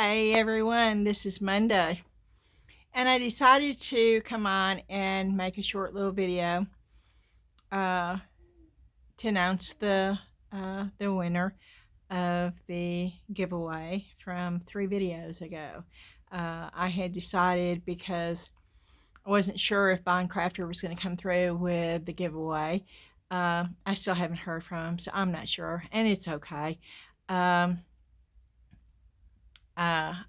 Hey everyone, this is Monday, and I decided to come on and make a short little video to announce the winner of the giveaway from 3 videos ago. I had decided, because I wasn't sure if Craftor was going to come through with the giveaway. I still haven't heard from him, so I'm not sure, and it's okay.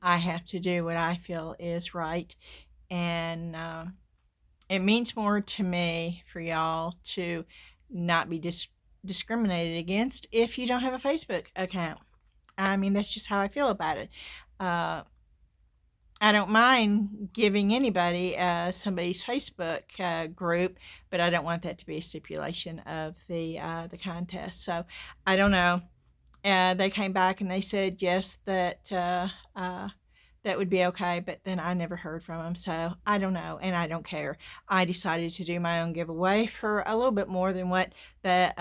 I have to do what I feel is right, and it means more to me for y'all to not be discriminated against if you don't have a Facebook account. I mean, that's just how I feel about it. I don't mind giving anybody somebody's Facebook group, but I don't want that to be a stipulation of the contest. So I don't know. They came back and they said yes, that that would be okay, but then I never heard from them, so I don't know, and I don't care. I decided to do my own giveaway for a little bit more than what it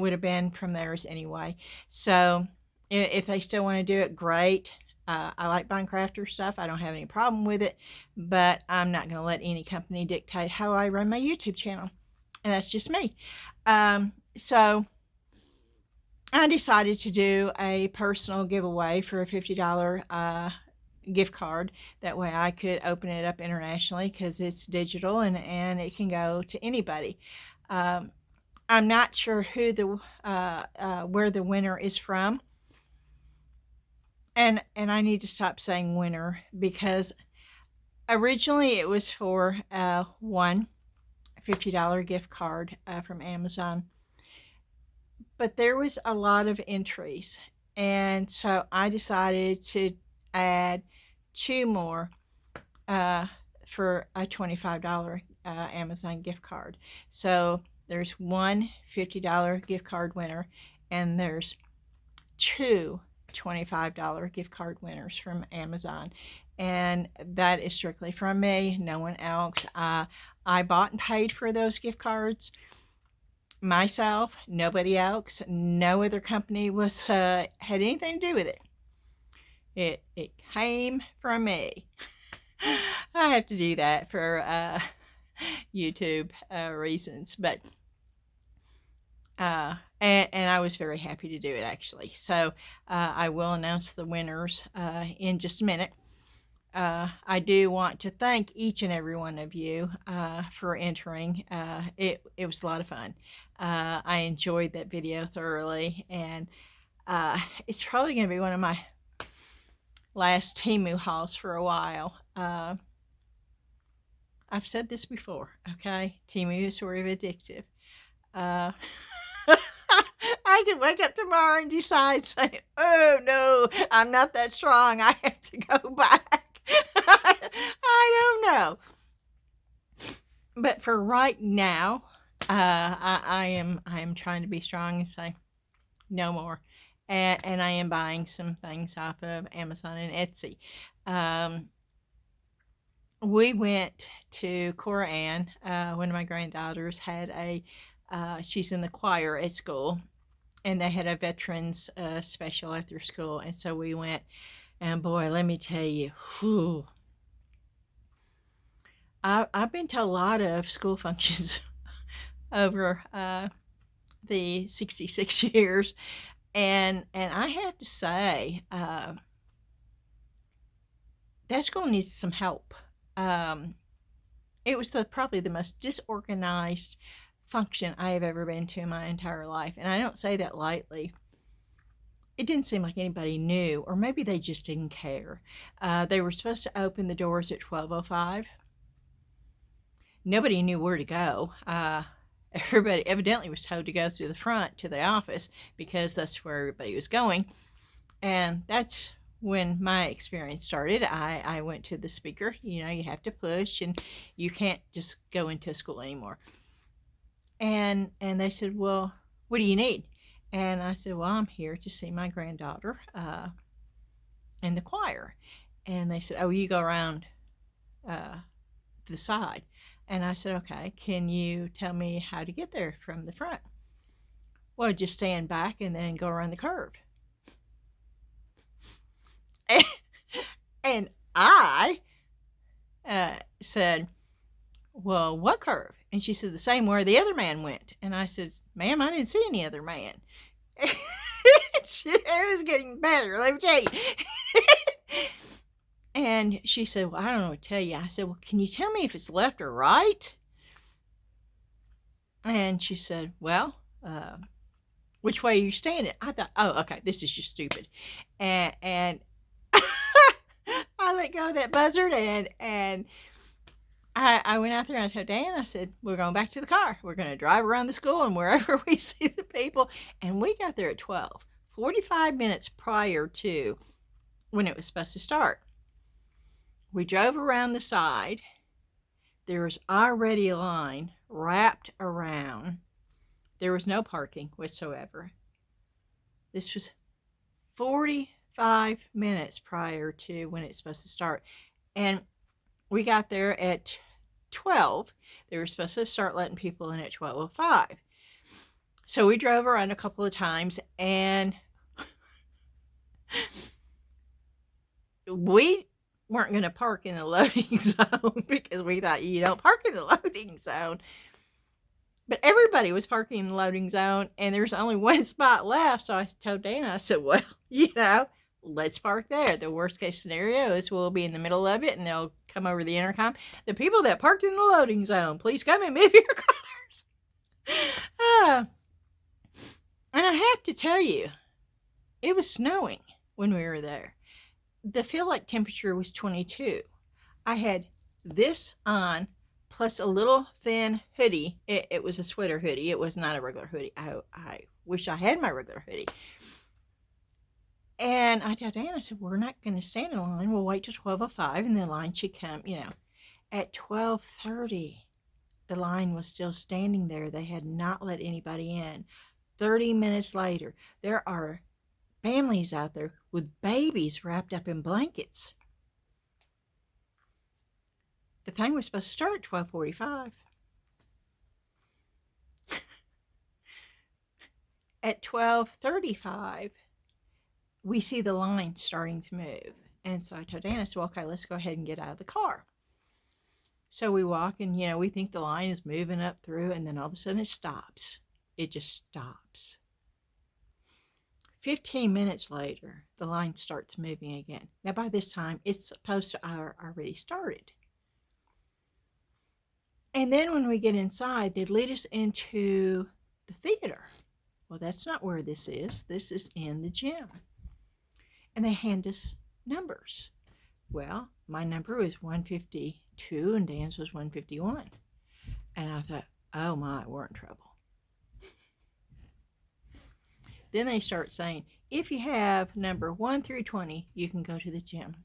would have been from theirs anyway. So if they still want to do it, great. I like buying Craftor stuff. I don't have any problem with it, but I'm not going to let any company dictate how I run my YouTube channel, and that's just me. So I decided to do a personal giveaway for a $50 gift card. That way I could open it up internationally, because it's digital and it can go to anybody. I'm not sure who where the winner is from, and I need to stop saying winner, because originally it was for one $50 gift card from Amazon. But there was a lot of entries, and so I decided to add 2 more for a $25 Amazon gift card. So there's one $50 gift card winner, and there's 2 $25 gift card winners from Amazon, and that is strictly from me, no one else. I bought and paid for those gift cards myself, nobody else. No other company was had anything to do with it. It came from me. I have to do that for YouTube reasons, but and I was very happy to do it, actually. So I will announce the winners in just a minute. I do want to thank each and every one of you for entering. It was a lot of fun. I enjoyed that video thoroughly, and it's probably going to be one of my last Temu hauls for a while. I've said this before, okay? Temu is sort of addictive. I could wake up tomorrow and decide, say, oh no, I'm not that strong, I have to go back. I don't know. But for right now, I am trying to be strong and say no more. And I am buying some things off of Amazon and Etsy. We went to Cora, one of my granddaughters, had she's in the choir at school, and they had a veterans special at their school, and so we went, and boy, let me tell you, whew, I've been to a lot of school functions over the 66 years, and I have to say, that school needs some help. It was probably the most disorganized function I have ever been to in my entire life, and I don't say that lightly. It didn't seem like anybody knew, or maybe they just didn't care. They were supposed to open the doors at 12:05. Nobody knew where to go. Everybody evidently was told to go to the front to the office, because that's where everybody was going. And that's when my experience started. I went to the speaker. You know, you have to push, and you can't just go into a school anymore. And they said, well, what do you need? And I said, well, I'm here to see my granddaughter in the choir. And they said, oh, you go around to the side. And I said, okay, can you tell me how to get there from the front? Well, just stand back and then go around the curve. I said, well, what curve? And she said, the same where the other man went. And I said, ma'am, I didn't see any other man. It was getting better, let me tell you. And she said, well, I don't know what to tell you. I said, well, can you tell me if it's left or right? And she said, well, which way are you standing? I thought, oh, okay, this is just stupid. And I let go of that buzzard, and I went out there and I told Dan, I said, we're going back to the car. We're going to drive around the school and wherever we see the people. And we got there at 12, 45 minutes prior to when it was supposed to start. We drove around the side. There was already a line wrapped around. There was no parking whatsoever. This was 45 minutes prior to when it's supposed to start. And we got there at 12. They were supposed to start letting people in at 12:05. So we drove around a couple of times, and we weren't going to park in the loading zone because we thought you don't park in the loading zone. But everybody was parking in the loading zone, and there's only one spot left. So I told Dana, I said, well, let's park there. The worst case scenario is we'll be in the middle of it, and they'll come over the intercom. The people that parked in the loading zone, please come and move your cars. And I have to tell you, it was snowing when we were there. The feel-like temperature was 22. I had this on, plus a little thin hoodie. It was a sweater hoodie. It was not a regular hoodie. I wish I had my regular hoodie. And I told Dan, I said, we're not going to stand in line. We'll wait till 12:05, and the line should come, At 12:30, the line was still standing there. They had not let anybody in. 30 minutes later, there are families out there with babies wrapped up in blankets. The thing was supposed to start at 12:45. At 12:35, we see the line starting to move. And so I told Dan, I said, well, okay, let's go ahead and get out of the car. So we walk, and, we think the line is moving up through, and then all of a sudden it stops. It just stops. 15 minutes later, the line starts moving again. Now, by this time, it's supposed to have already started. And then when we get inside, they lead us into the theater. Well, that's not where this is. This is in the gym. And they hand us numbers. Well, my number was 152 and Dan's was 151. And I thought, oh my, we're in trouble. Then they start saying, if you have number 1 through 20, you can go to the gym.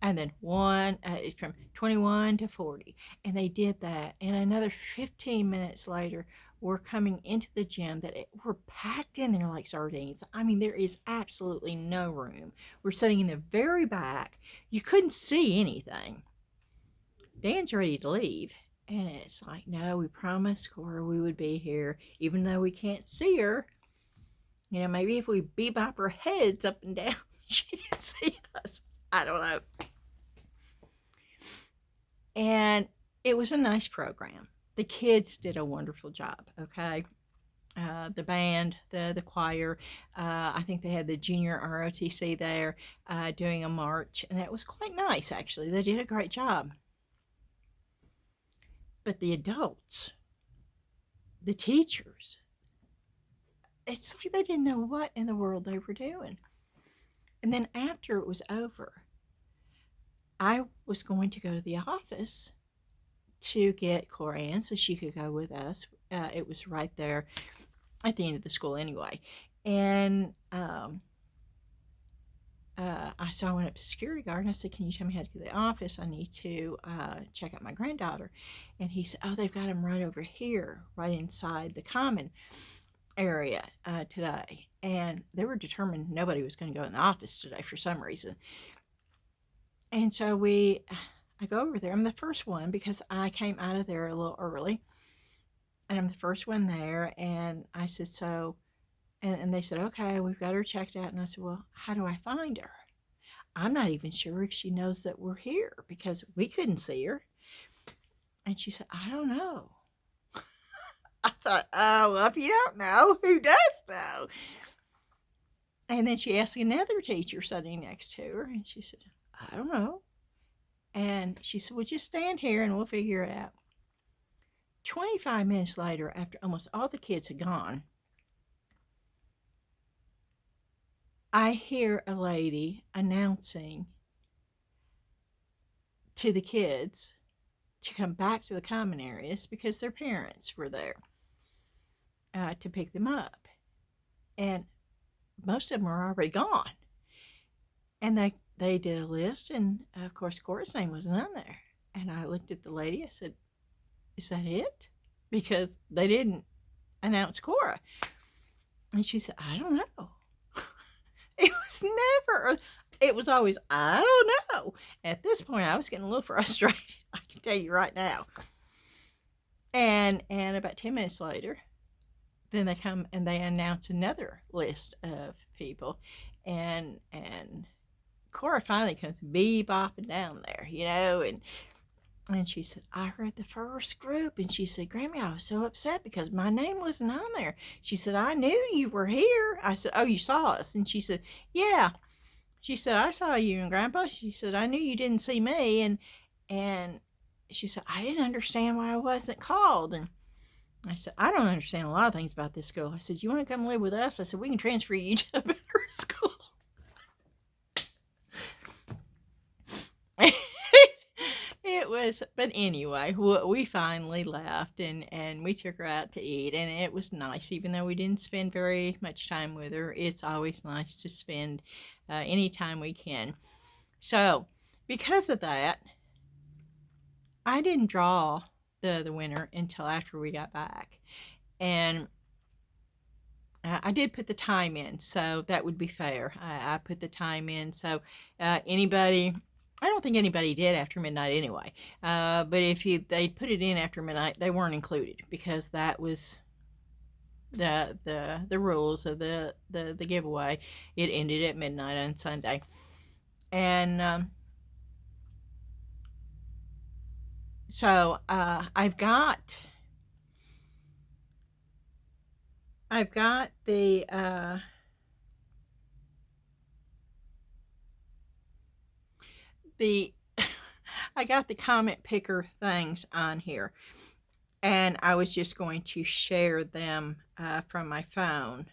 And then from 21 to 40. And they did that. And another 15 minutes later, we're coming into the gym we're packed in there like sardines. I mean, there is absolutely no room. We're sitting in the very back. You couldn't see anything. Dan's ready to leave. And it's like, no, we promised Cora we would be here, even though we can't see her. Maybe if we bebop her heads up and down, she can see us. I don't know. And it was a nice program. The kids did a wonderful job, okay? The band, the choir, I think they had the junior ROTC there doing a march, and that was quite nice, actually. They did a great job. But the adults, the teachers, it's like they didn't know what in the world they were doing. And then after it was over, I was going to go to the office to get Cora in so she could go with us. It was right there at the end of the school anyway. And so I went up to the security guard and I said, can you tell me how to get to the office? I need to check out my granddaughter. And he said, oh, they've got him right over here, right inside the common area today. And they were determined nobody was going to go in the office today for some reason. And so I go over there. I'm the first one because I came out of there a little early. And I'm the first one there. And I said, and they said, okay, we've got her checked out. And I said, well, how do I find her? I'm not even sure if she knows that we're here because we couldn't see her. And she said, I don't know. I thought, oh, well, if you don't know, who does know? And then she asked another teacher sitting next to her, and she said, I don't know. And she said, well, just stand here and we'll figure it out. 25 minutes later, after almost all the kids had gone, I hear a lady announcing to the kids to come back to the common areas because their parents were there to pick them up. And most of them were already gone. And they did a list, and of course, Cora's name wasn't on there. And I looked at the lady, I said, is that it? Because they didn't announce Cora. And she said, I don't know. It was always, I don't know. At this point, I was getting a little frustrated. I can tell you right now. And about 10 minutes later, then they come and they announce another list of people. And Cora finally comes bebopping down there, and she said, I heard the first group. And she said, Grammy, I was so upset because my name wasn't on there. She said, I knew you were here. I said, oh, you saw us? And she said, yeah. She said, I saw you and Grandpa. She said, I knew you didn't see me. And she said, I didn't understand why I wasn't called. And I said, I don't understand a lot of things about this school. I said, you want to come live with us? I said, we can transfer you to a better school. It was, but anyway, we finally left and we took her out to eat, and it was nice. Even though we didn't spend very much time with her, it's always nice to spend any time we can. So because of that, I didn't draw the winner until after we got back. And I did put the time in, so that would be fair. I put the time in, so I don't think anybody did after midnight anyway. But if they put it in after midnight, they weren't included because that was the rules of the giveaway. It ended at midnight on Sunday, and so I've got the I got the comment picker things on here, and I was just going to share them from my phone,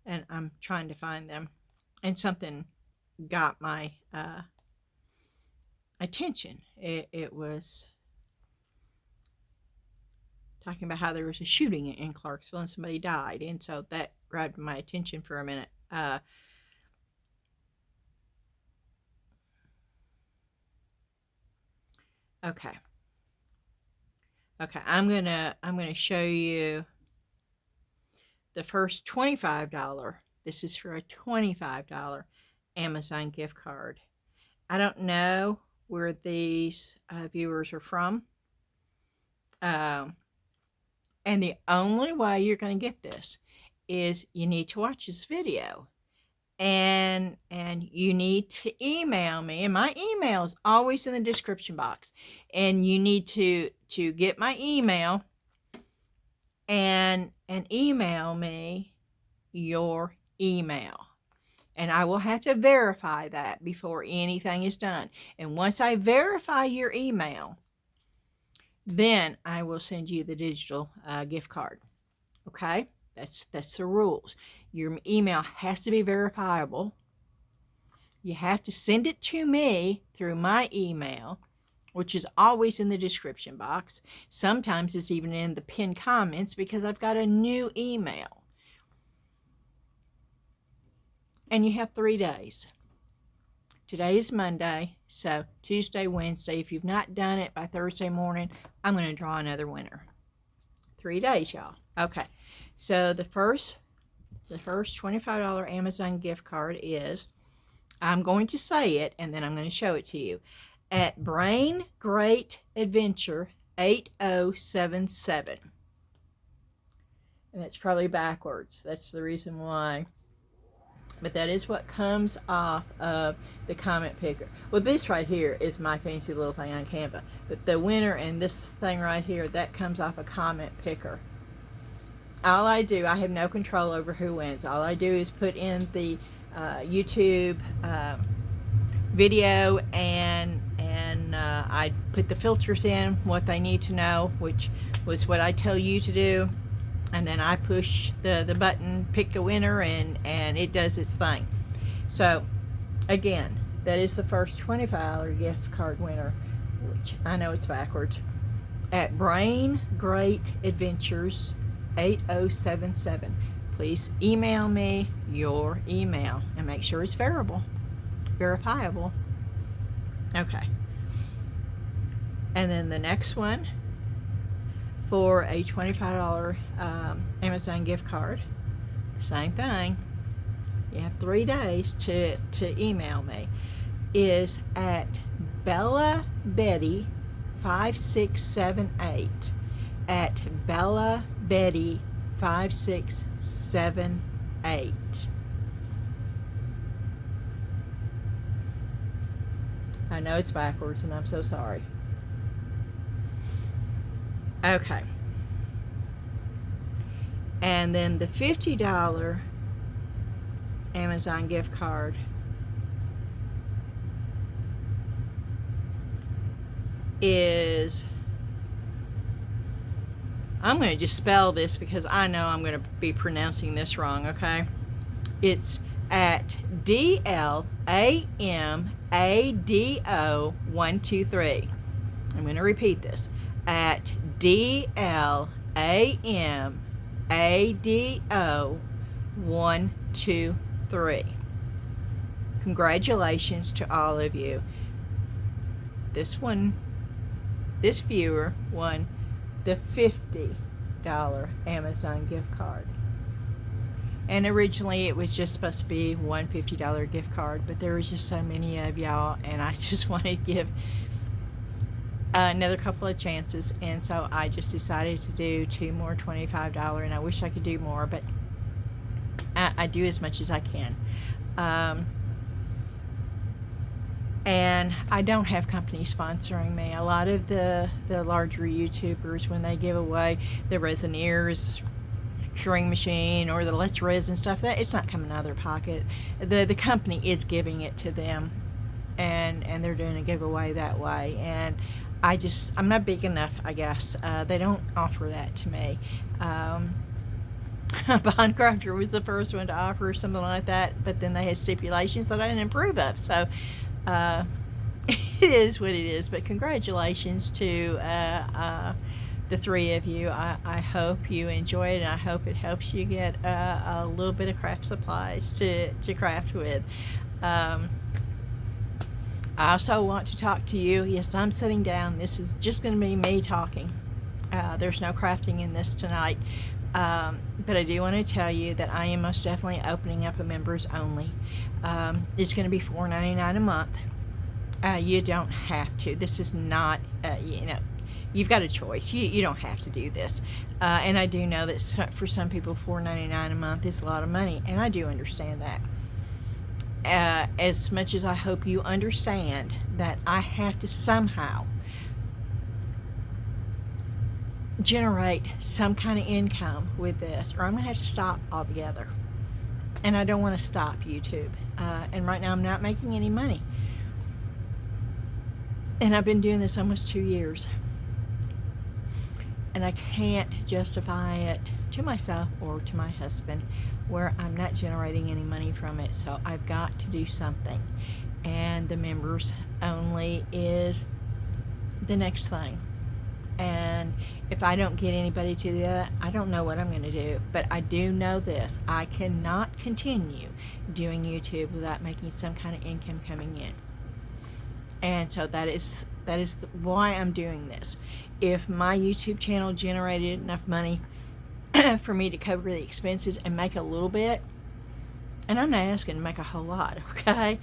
and I'm trying to find them, and something got my attention. It was talking about how there was a shooting in Clarksville and somebody died, and so that grabbed my attention for a minute. Okay, I'm gonna show you the first $25. This is for a $25 Amazon gift card. I don't know where these viewers are from, and the only way you're going to get this is you need to watch this video. And you need to email me, and my email is always in the description box, and you need to get my email and email me your email, and I will have to verify that before anything is done. And once I verify your email, then I will send you the digital gift card. Okay, that's the rules. Your email has to be verifiable. You have to send it to me through my email, which is always in the description box. Sometimes it's even in the pinned comments because I've got a new email. And you have 3 days. Today is Monday, so Tuesday, Wednesday. If you've not done it by Thursday morning, I'm going to draw another winner. 3 days, y'all. Okay, so the first $25 Amazon gift card is, I'm going to say it and then I'm going to show it to you, at Brain Great Adventure 8077. And that's probably backwards. That's the reason why But that is what comes off of the comment picker. Well, this right here is my fancy little thing on Canva. But the winner and this thing right here, that comes off a comment picker. All I do, I have no control over who wins. All I do is put in the YouTube video, and I put the filters in, what they need to know, which was what I tell you to do. And then I push the button, pick a winner, and it does its thing. So, again, that is the first $25 gift card winner, which I know it's backwards, at Brain Great Adventures 8077. Please email me your email and make sure it's verifiable. Okay. And then the next one, for a $25 Amazon gift card, same thing, you have 3 days to email me, is at Bella Betty 5678, at Bella Betty 5678. I know it's backwards and I'm so sorry. Okay. And then the $50 Amazon gift card is, I'm going to just spell this because I know I'm going to be pronouncing this wrong, okay? It's at DLAMADO123. I'm going to repeat this. At DLAMADO123. Congratulations to all of you. This viewer won the $50 Amazon gift card. And originally it was just supposed to be one $50 gift card, but there was just so many of y'all, and I just wanted to give another couple of chances, and so I just decided to do 2 more $25, and I wish I could do more, but I do as much as I can. And I don't have companies sponsoring me. A lot of the larger YouTubers, when they give away the Resineers curing machine or the Let's Resin stuff, that it's not coming out of their pocket. The company is giving it to them, and they're doing a giveaway that way. And I'm not big enough, I guess. They don't offer that to me. Bond Craftor was the first one to offer something like that, but then they had stipulations that I didn't approve of. So it is what it is. But congratulations to the 3 of you. I hope you enjoy it, and I hope it helps you get a little bit of craft supplies to craft with. I also want to talk to you. Yes, I'm sitting down. This is just going to be me talking. There's no crafting in this tonight. But I do want to tell you that I am most definitely opening up a members only. It's going to be $4.99 a month. You don't have to. This is not, you've got a choice. You don't have to do this. And I do know that for some people, $4.99 a month is a lot of money, and I do understand that. As much as I hope you understand that I have to somehow generate some kind of income with this, or I'm going to have to stop altogether. And I don't want to stop YouTube. And right now I'm not making any money. And I've been doing this almost 2 years. And I can't justify it to myself or to my husband where I'm not generating any money from it. So I've got to do something. And the members only is the next thing. And if I don't get anybody to do that, I don't know what I'm going to do. But I do know this. I cannot continue doing YouTube without making some kind of income coming in. And so that is why I'm doing this. If my YouTube channel generated enough money for me to cover the expenses and make a little bit, and I'm not asking to make a whole lot, okay?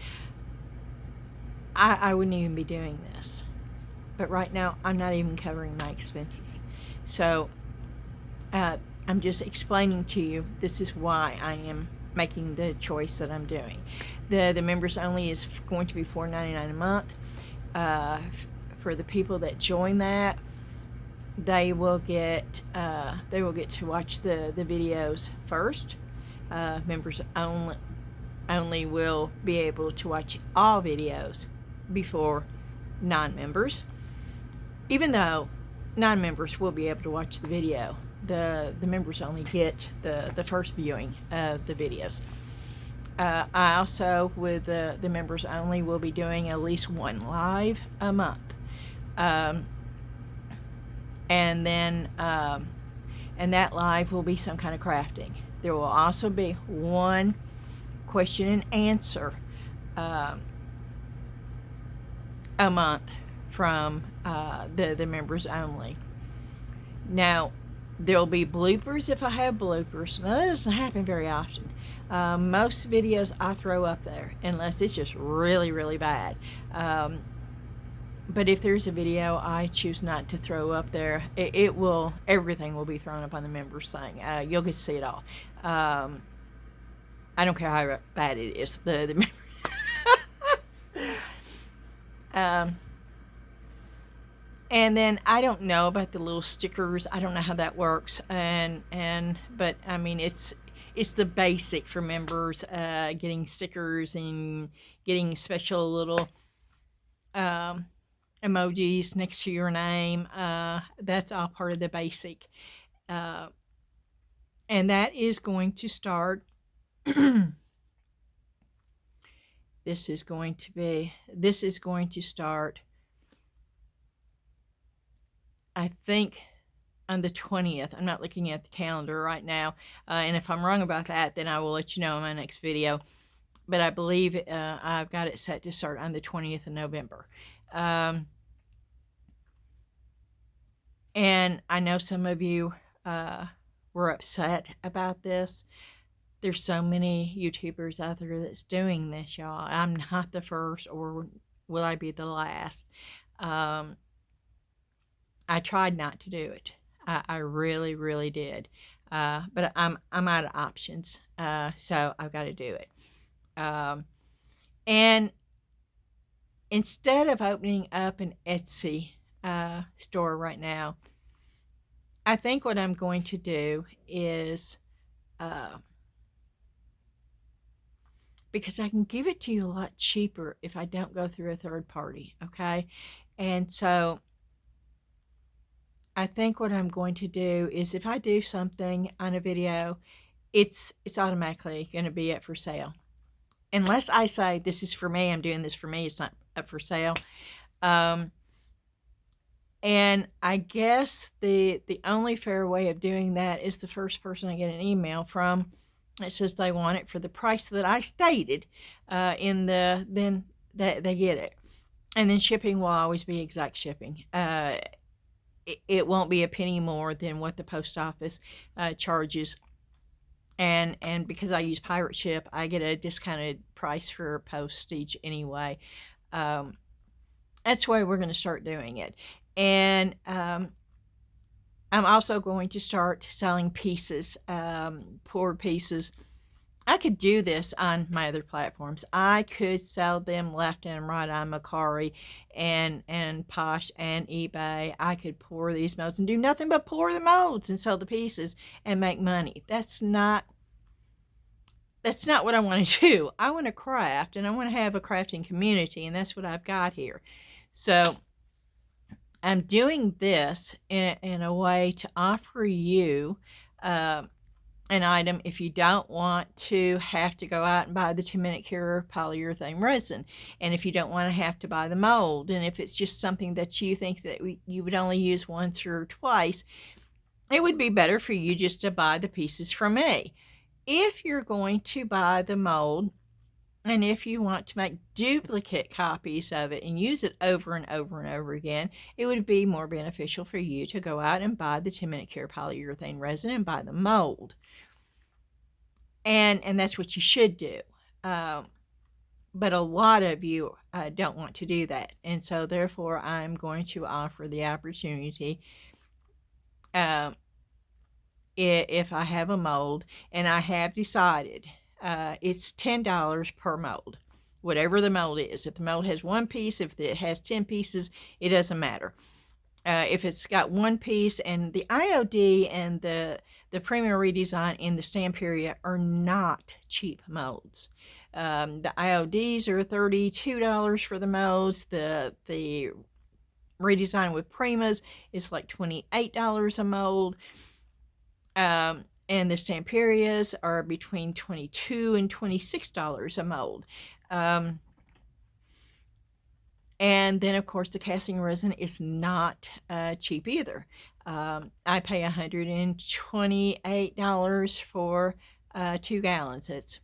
I wouldn't even be doing this. But right now, I'm not even covering my expenses. So I'm just explaining to you, this is why I am making the choice that I'm doing. The members only is going to be $4.99 a month. For the people that join that, they will get to watch the videos first. Members only will be able to watch all videos before non-members. Even though non-members will be able to watch the video, the members only get the first viewing of the videos. I also, with the members only, will be doing at least one live a month. And then and that live will be some kind of crafting. There will also be one question and answer a month from the members only. Now, there'll be bloopers if I have bloopers. Now, that doesn't happen very often. Most videos I throw up there, unless it's just really, really bad. But if there's a video I choose not to throw up there, everything will be thrown up on the members thing. You'll get to see it all. I don't care how bad it is. The and then I don't know about the little stickers. I don't know how that works. But I mean, it's the basic for members, getting stickers and getting special little emojis next to your name. That's all part of the basic. And that is going to start. This is going to start, I think, on the 20th. I'm not looking at the calendar right now. And if I'm wrong about that, then I will let you know in my next video. But I believe I've got it set to start on the 20th of November. And I know some of you were upset about this. There's so many YouTubers out there that's doing this, y'all. I'm not the first, or will I be the last? I tried not to do it. I really, really did. But I'm out of options. So I've got to do it. And instead of opening up an Etsy store right now, I think what I'm going to do is, because I can give it to you a lot cheaper if I don't go through a third party, okay? And so I think what I'm going to do is, if I do something on a video, it's automatically going to be up for sale. Unless I say, this is for me, I'm doing this for me, it's not up for sale. And I guess the only fair way of doing that is the first person I get an email from that says they want it for the price that I stated, then they get it. And then shipping will always be exact shipping. It won't be a penny more than what the post office charges. And because I use pirate ship, I get a discounted price for postage anyway. That's the way we're going to start doing it. And I'm also going to start selling pieces, poured pieces. I could do this on my other platforms. I could sell them left and right on Mica and Posh and eBay. I could pour these molds and do nothing but pour the molds and sell the pieces and make money. That's not what I want to do. I want to craft, and I want to have a crafting community, and that's what I've got here. So I'm doing this in a way to offer you an item if you don't want to have to go out and buy the 10-minute cure polyurethane resin, and if you don't want to have to buy the mold, and if it's just something that you think that you would only use once or twice, it would be better for you just to buy the pieces from me. If you're going to buy the mold, and if you want to make duplicate copies of it and use it over and over and over again, it would be more beneficial for you to go out and buy the 10-minute cure polyurethane resin and buy the mold. And that's what you should do. But a lot of you don't want to do that. And so therefore, I'm going to offer the opportunity, if I have a mold, and I have decided it's $10 per mold, whatever the mold is. If the mold has one piece, if it has 10 pieces, it doesn't matter. If it's got one piece, and the IOD and the premium redesign in the stamp area are not cheap molds. The IODs are $32 for the molds. The redesign with Primas is like $28 a mold. And the Stamperias are between $22 and $26 a mold. And then, of course, the casting resin is not cheap either. I pay $128 for 2 gallons. It's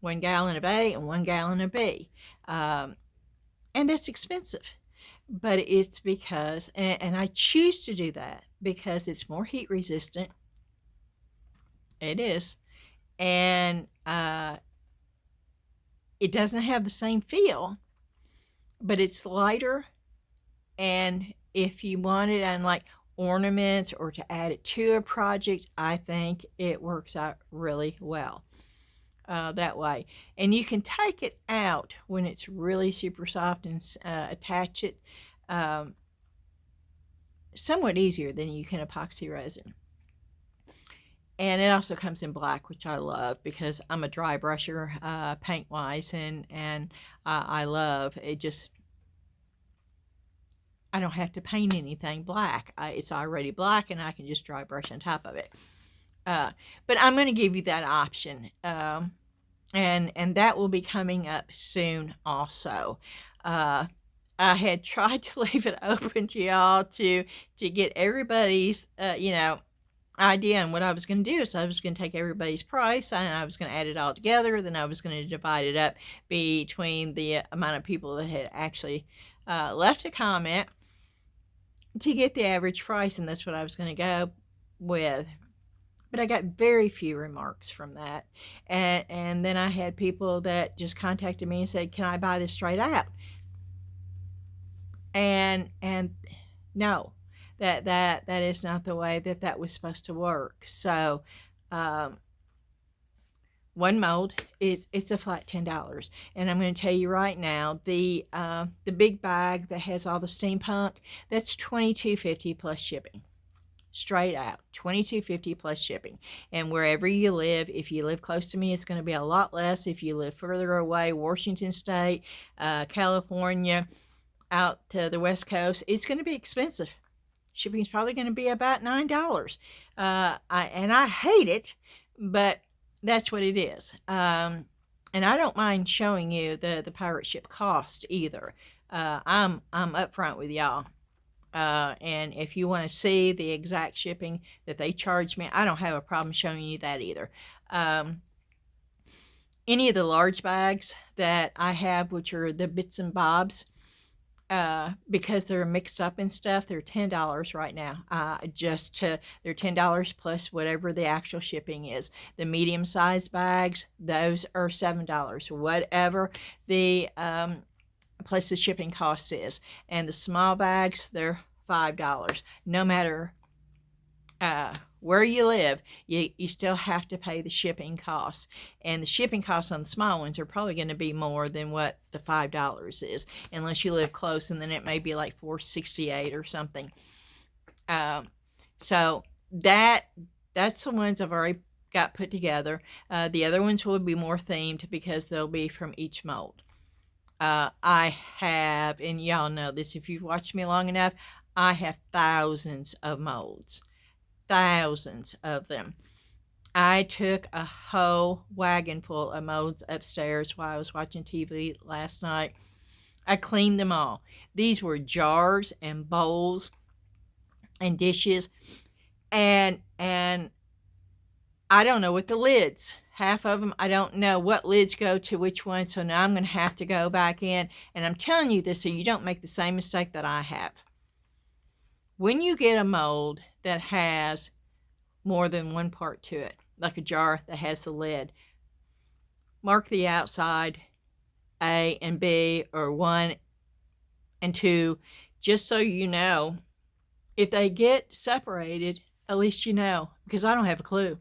1 gallon of A and 1 gallon of B. And that's expensive. But it's because, and I choose to do that because it's more heat resistant. It is. And it doesn't have the same feel, but it's lighter. And if you want it on like ornaments or to add it to a project, I think it works out really well that way. And you can take it out when it's really super soft and attach it somewhat easier than you can epoxy resin. And it also comes in black, which I love because I'm a dry brusher paint wise, and I love it. Just, I don't have to paint anything black. It's already black, and I can just dry brush on top of it. But I'm going to give you that option, and that will be coming up soon also. I had tried to leave it open to y'all to get everybody's idea on what I was going to do. So I was going to take everybody's price and I was going to add it all together. Then I was going to divide it up between the amount of people that had actually left a comment to get the average price, and that's what I was going to go with. But I got very few remarks from that. And then I had people that just contacted me and said, can I buy this straight out? And no, that is not the way that was supposed to work. So one mold it's a flat $10. And I'm going to tell you right now, the big bag that has all the steampunk, that's $22.50 plus shipping. Straight out, $22.50 plus shipping. And wherever you live, if you live close to me, it's going to be a lot less. If you live further away, Washington State, California, out to the West Coast, it's going to be expensive. Shipping is probably going to be about $9. I hate it, but that's what it is. And I don't mind showing you the pirate ship cost either. I'm upfront with y'all. And if you want to see the exact shipping that they charge me, I don't have a problem showing you that either. Any of the large bags that I have, which are the bits and bobs, because they're mixed up and stuff, they're $10 right now. They're $10 plus whatever the actual shipping is. The medium-sized bags, those are $7, whatever the plus the shipping cost is. And the small bags, they're $5. No matter where you live, you still have to pay the shipping costs. And the shipping costs on the small ones are probably going to be more than what the $5 is, unless you live close, and then it may be like $4.68 or something. So that's the ones I've already got put together. The other ones will be more themed because they'll be from each mold. I have, and y'all know this if you've watched me long enough, I have thousands of molds. Thousands of them. I took a whole wagon full of molds upstairs while I was watching TV last night. I cleaned them all. These were jars and bowls and dishes. And I don't know what the lids. Half of them, I don't know what lids go to which one. So now I'm going to have to go back in. And I'm telling you this so you don't make the same mistake that I have. When you get a mold that has more than one part to it, like a jar that has the lid, mark the outside A and B or 1 and 2, just so you know. If they get separated, at least you know, because I don't have a clue.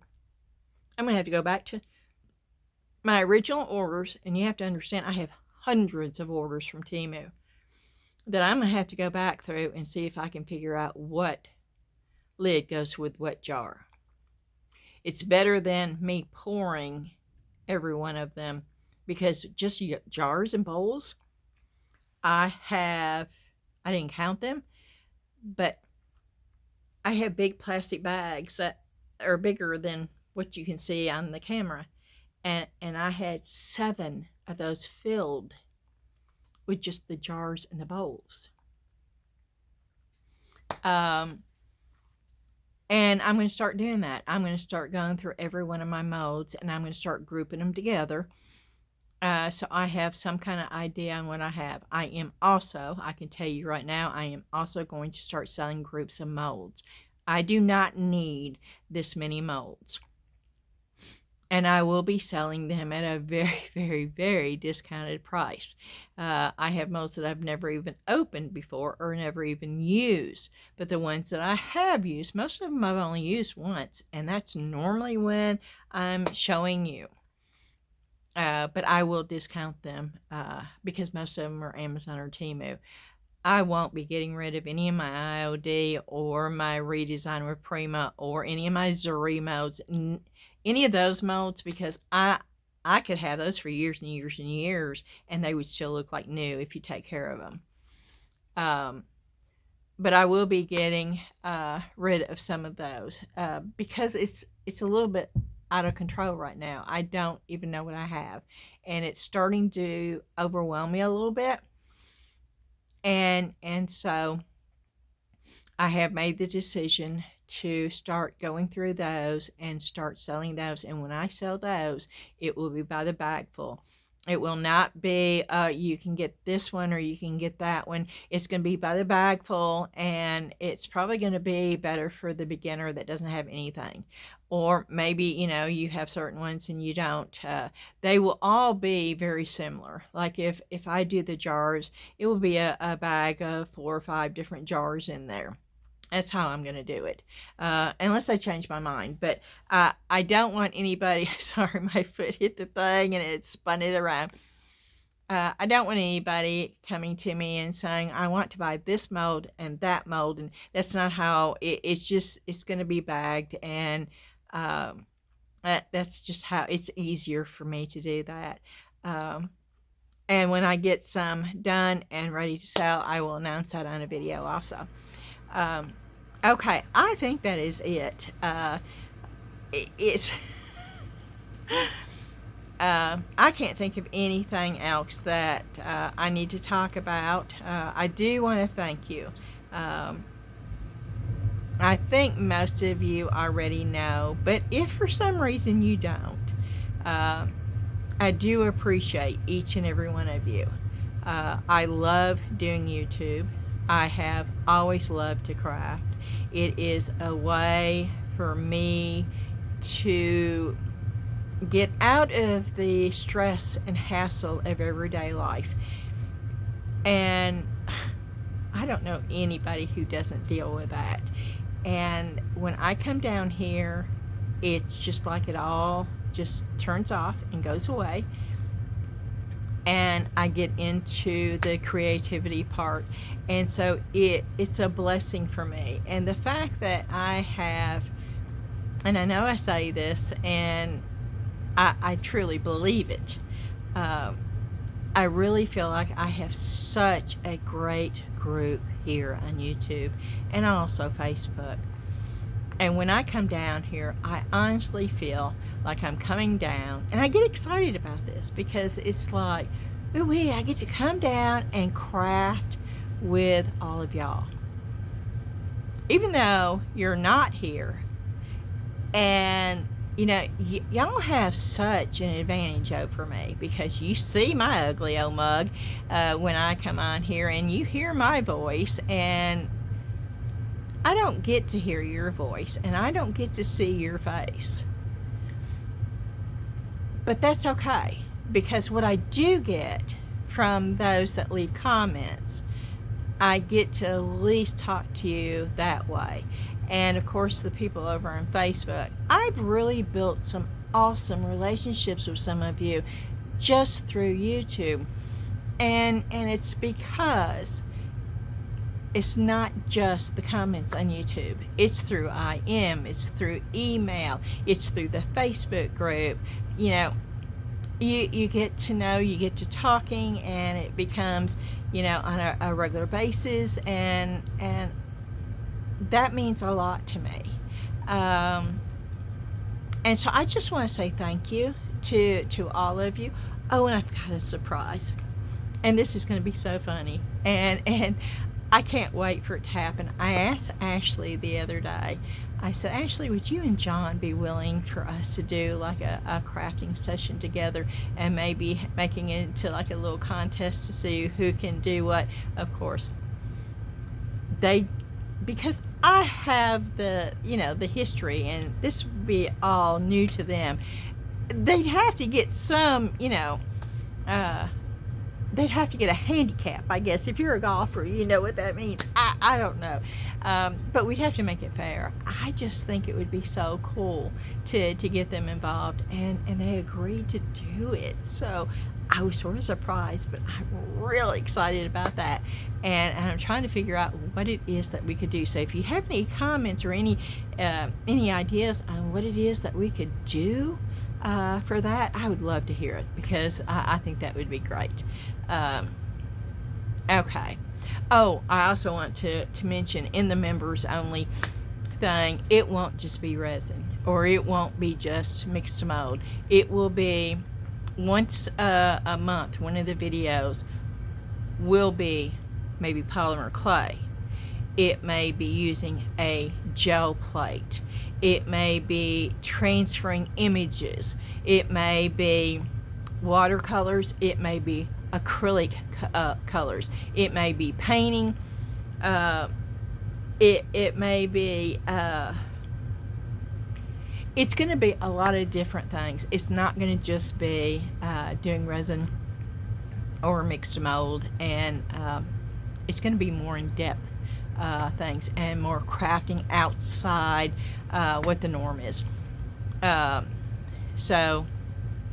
I'm going to have to go back to my original orders, and you have to understand I have hundreds of orders from Temu, that I'm going to have to go back through and see if I can figure out what lid goes with what jar. It's better than me pouring every one of them, because just jars and bowls, I didn't count them, but I have big plastic bags that are bigger than what you can see on the camera. And I had 7 of those filled with just the jars and the bowls. And I'm going to start doing that. I'm going to start going through every one of my molds, and I'm going to start grouping them together. So I have some kind of idea on what I have. I can tell you right now, I am also going to start selling groups of molds. I do not need this many molds. And I will be selling them at a very, very, very discounted price. I have molds that I've never even opened before or never even used. But the ones that I have used, most of them I've only used once. And that's normally when I'm showing you. But I will discount them because most of them are Amazon or Temu. I won't be getting rid of any of my IOD or my redesign with Prima or any of my Zuri molds, any of those molds, because I could have those for years and years and years, and they would still look like new if you take care of them. But I will be getting rid of some of those because it's a little bit out of control right now. I don't even know what I have, and it's starting to overwhelm me a little bit. And so I have made the decision to start going through those and start selling those. And when I sell those, it will be by the bagful. It will not be you can get this one or you can get that one. It's going to be by the bagful, and it's probably going to be better for the beginner that doesn't have anything. Or maybe, you have certain ones and you don't. They will all be very similar. Like if I do the jars, it will be a bag of 4 or 5 different jars in there. That's how I'm going to do it, unless I change my mind. But I don't want anybody, sorry, my foot hit the thing and it spun it around. I don't want anybody coming to me and saying, I want to buy this mold and that mold. And that's not how, it's going to be bagged. And that's just how, it's easier for me to do that. And when I get some done and ready to sell, I will announce that on a video also. Okay, I think that is it. I can't think of anything else that I need to talk about. I do want to thank you. I think most of you already know, but if for some reason you don't, I do appreciate each and every one of you. I love doing YouTube. I have always loved to craft. It is a way for me to get out of the stress and hassle of everyday life. And I don't know anybody who doesn't deal with that. And when I come down here, it's just like it all just turns off and goes away. And I get into the creativity part. And so it's a blessing for me. And the fact that I have, and I know I say this, and I truly believe it, I really feel like I have such a great group here on YouTube and also Facebook. And when I come down here, I honestly feel like I'm coming down, and I get excited about this because it's like, ooh-wee, I get to come down and craft with all of y'all. Even though you're not here, and y'all have such an advantage over me because you see my ugly old mug when I come on here, and you hear my voice, and I don't get to hear your voice, and I don't get to see your face. But that's okay, because what I do get from those that leave comments, I get to at least talk to you that way. And of course, the people over on Facebook, I've really built some awesome relationships with some of you just through YouTube. And it's because it's not just the comments on YouTube. It's through IM, it's through email, it's through the Facebook group. You know, you get to know, you get to talking, and it becomes, on a regular basis, and that means a lot to me. And so I just want to say thank you to all of you. Oh, and I've got a surprise. And this is going to be so funny. And I can't wait for it to happen. I asked Ashley the other day, I said, Ashley, would you and John be willing for us to do like a crafting session together, and maybe making it into like a little contest to see who can do what? Of course, because I have the history, and this would be all new to them. They'd have to get some, they'd have to get a handicap, I guess. If you're a golfer, you know what that means. I don't know. But we'd have to make it fair. I just think it would be so cool to get them involved, and they agreed to do it. So I was sort of surprised, but I'm really excited about that. And I'm trying to figure out what it is that we could do. So if you have any comments or any ideas on what it is that we could do for that, I would love to hear it, because I think that would be great. Okay. Oh, I also want to mention, in the members only thing, it won't just be resin, or it won't be just mixed mold. It will be once a month. One of the videos will be maybe polymer clay. It may be using a gel plate. It may be transferring images. It may be watercolors. It may be acrylic colors. It may be painting. It may be it's going to be a lot of different things. It's not going to just be doing resin or mixed mold, and it's going to be more in-depth things, and more crafting outside what the norm is. So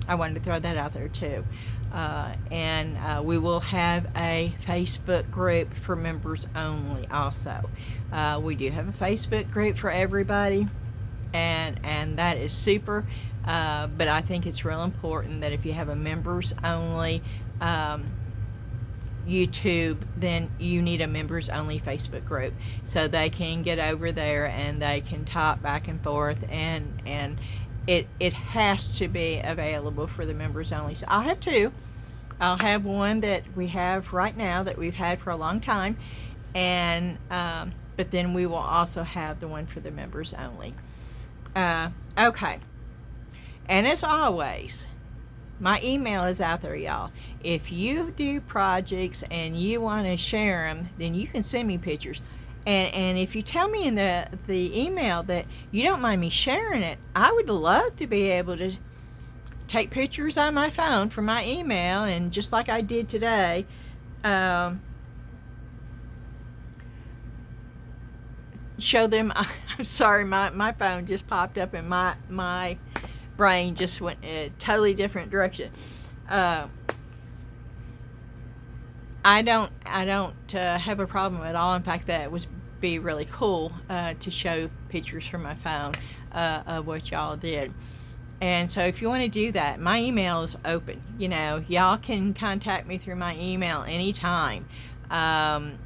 I wanted to throw that out there too. And we will have a Facebook group for members only also. We do have a Facebook group for everybody, and that is super. But I think it's real important that if you have a members only YouTube, then you need a members only Facebook group, so they can get over there and they can talk back and forth, and it has to be available for the members only. So I'll have two. I'll have one that we have right now that we've had for a long time, and but then we will also have the one for the members only. Okay. And as always, my email is out there, y'all. If you do projects and you want to share them, then you can send me pictures. And if you tell me in the email that you don't mind me sharing it, I would love to be able to take pictures on my phone from my email, and just like I did today, show them. I'm sorry, my phone just popped up, and my brain just went in a totally different direction. I don't have a problem at all. In fact, that would be really cool to show pictures from my phone of what y'all did. And so if you want to do that, my email is open. Y'all can contact me through my email anytime. And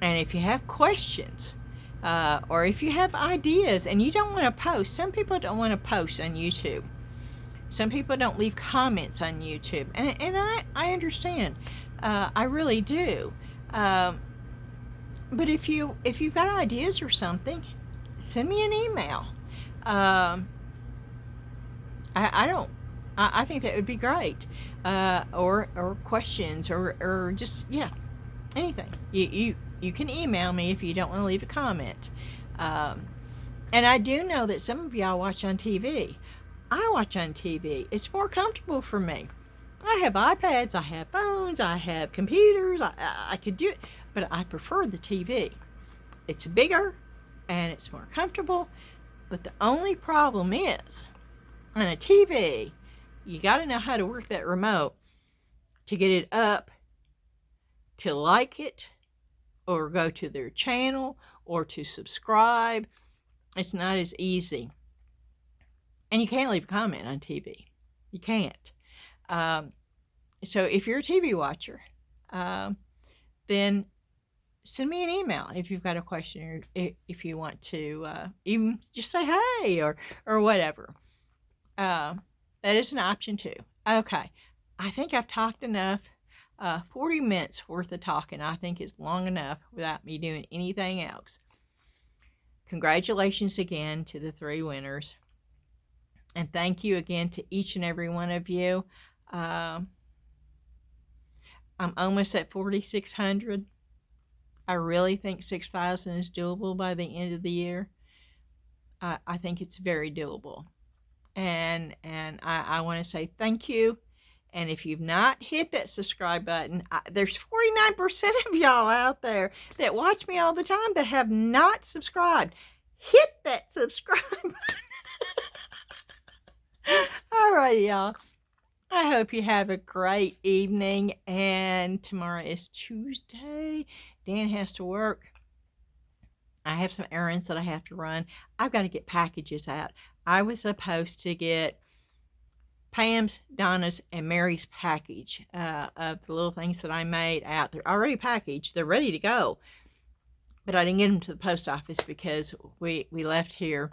if you have questions, or if you have ideas and you don't want to post, some people don't want to post on YouTube. Some people don't leave comments on YouTube, and I understand. I really do. But if you've got ideas or something, send me an email. I think that would be great. Or questions, or just, anything. You can email me if you don't want to leave a comment. And I do know that some of y'all watch on TV. I watch on TV. It's more comfortable for me. I have iPads, I have phones, I have computers. I could do it, but I prefer the TV. It's bigger and it's more comfortable. But the only problem is On a TV, you got to know how to work that remote to get it up, to like it, or go to their channel, or to subscribe. It's not as easy. And you can't leave a comment on TV. You can't. So if you're a TV watcher, then send me an email if you've got a question, or if you want to even just say hey, or whatever. That is an option too. Okay, I think I've talked enough. 40 minutes worth of talking, I think, is long enough without me doing anything else. Congratulations again to the 3 winners. And thank you again to each and every one of you. I'm almost at 4,600. I really think 6,000 is doable by the end of the year. I think it's very doable. And I want to say thank you. And if you've not hit that subscribe button, there's 49% of y'all out there that watch me all the time that have not subscribed. Hit that subscribe button. All right, y'all. I hope you have a great evening. And tomorrow is Tuesday. Dan has to work. I have some errands that I have to run. I've got to get packages out. I was supposed to get Pam's, Donna's, and Mary's package of the little things that I made out. They're already packaged. They're ready to go. But I didn't get them to the post office because we left here.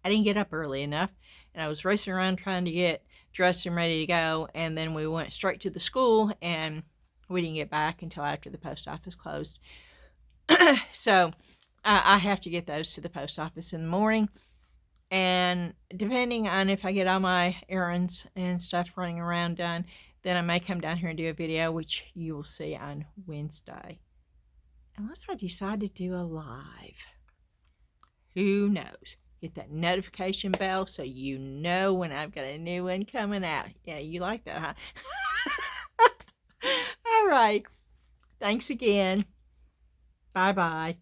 I didn't get up early enough. And I was racing around trying to get dressed and ready to go. And then we went straight to the school. And we didn't get back until after the post office closed. So I have to get those to the post office in the morning. And depending on if I get all my errands and stuff running around done, then I may come down here and do a video, which you will see on Wednesday. Unless I decide to do a live. Who knows? Hit that notification bell so you know when I've got a new one coming out. Yeah, you like that, huh? All right. Thanks again. Bye-bye.